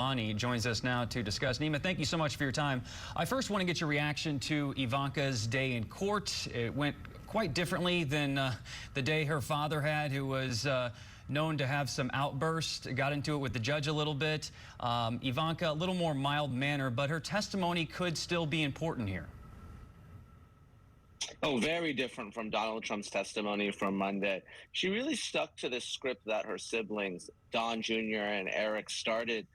Rahmani joins us now to discuss. Neama, thank you so much for your time. I first want to get your reaction to Ivanka's day in court. It went quite differently than the day her father had, who was known to have some outbursts, got into it with the judge a little bit. Ivanka, a little more mild manner, but her testimony could still be important here. Oh, very different from Donald Trump's testimony from Monday. She really stuck to this script that her siblings, Don Jr. and Eric, started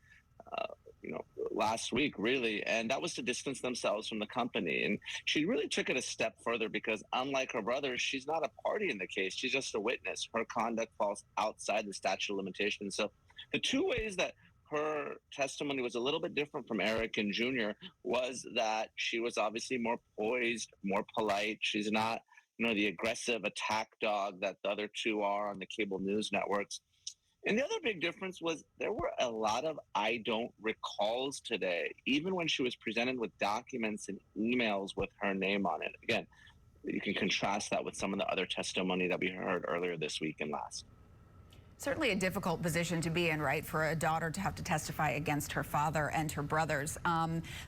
last week, really, and that was to distance themselves from the company. And she really took it a step further because, unlike her brother, she's not a party in the case. She's just a witness. Her conduct falls outside the statute of limitations. So the two ways that her testimony was a little bit different from Eric and Jr. was that she was obviously more poised, more polite. She's not, the aggressive attack dog that the other two are on the cable news networks. And the other big difference was there were a lot of I don't recalls today, even when she was presented with documents and emails with her name on it. Again, you can contrast that with some of the other testimony that we heard earlier this week and last. Certainly a difficult position to be in, right, for a daughter to have to testify against her father and her brothers.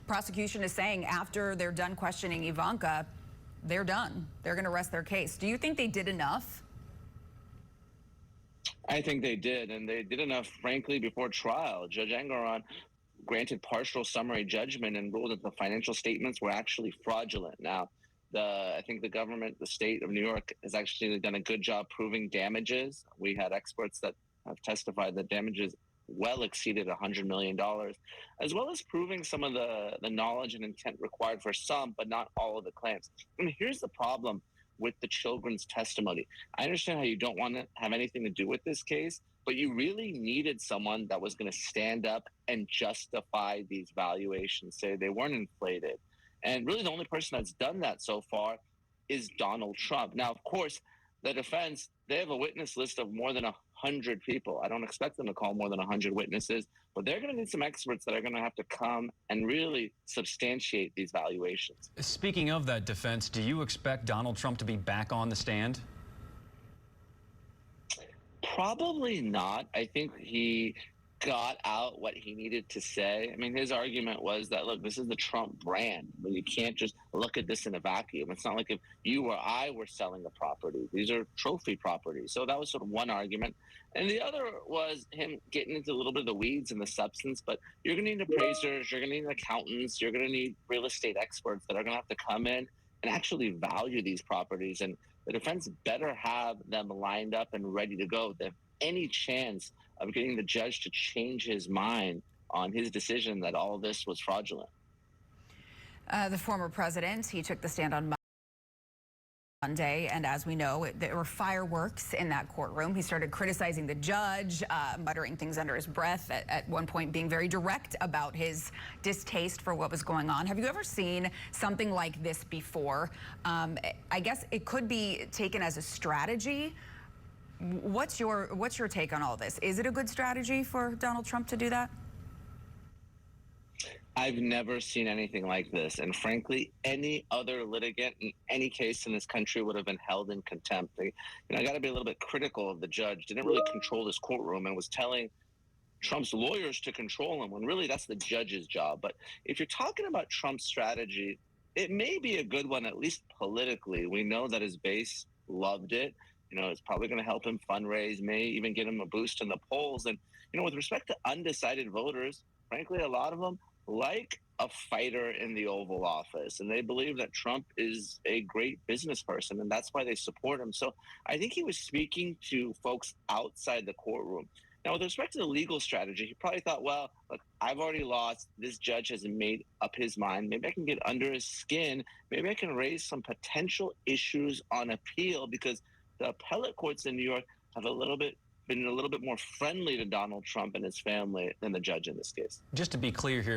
Prosecution is saying after they're done questioning Ivanka, they're done. They're going to rest their case. Do you think they did enough? I think they did, and they did enough, frankly, before trial. Judge Engoron granted partial summary judgment and ruled that the financial statements were actually fraudulent. Now, I think the government, the state of New York, has actually done a good job proving damages. We had experts that have testified that damages well exceeded $100 million, as well as proving some of the knowledge and intent required for some, but not all of the claims. And here's the problem with the children's testimony. I understand how you don't want to have anything to do with this case, but you really needed someone that was going to stand up and justify these valuations, say they weren't inflated. And really the only person that's done that so far is Donald Trump. Now, of course, the defense, they have a witness list of more than 100 people. I don't expect them to call more than 100 witnesses, but they're going to need some experts that are going to have to come and really substantiate these valuations. Speaking of that defense, do you expect Donald Trump to be back on the stand? Probably not. I think he got out what he needed to say. I mean, his argument was that, look, this is the Trump brand. You can't just look at this in a vacuum. It's not like if you or I were selling a property. These are trophy properties. So that was sort of one argument. And the other was him getting into a little bit of the weeds and the substance. But you're going to need appraisers, you're going to need accountants, you're going to need real estate experts that are going to have to come in and actually value these properties. And the defense better have them lined up and ready to go. If any chance of getting the judge to change his mind on his decision that all this was fraudulent. The former president, he took the stand on Monday, and as we know, there were fireworks in that courtroom. He started criticizing the judge, muttering things under his breath, at one point being very direct about his distaste for what was going on. Have you ever seen something like this before? I guess it could be taken as a strategy. What's your take on all this? Is it a good strategy for Donald Trump to do that? I've never seen anything like this. And frankly, any other litigant in any case in this country would have been held in contempt. I got to be a little bit critical of the judge. Didn't really control this courtroom and was telling Trump's lawyers to control him when really that's the judge's job. But if you're talking about Trump's strategy, it may be a good one, at least politically. We know that his base loved it. It's probably going to help him fundraise, may even get him a boost in the polls. And, with respect to undecided voters, frankly, a lot of them like a fighter in the Oval Office. And they believe that Trump is a great business person, and that's why they support him. So I think he was speaking to folks outside the courtroom. Now, with respect to the legal strategy, he probably thought, well, look, I've already lost. This judge hasn't made up his mind. Maybe I can get under his skin. Maybe I can raise some potential issues on appeal because the appellate courts in New York have been a little bit more friendly to Donald Trump and his family than the judge in this case. Just to be clear here,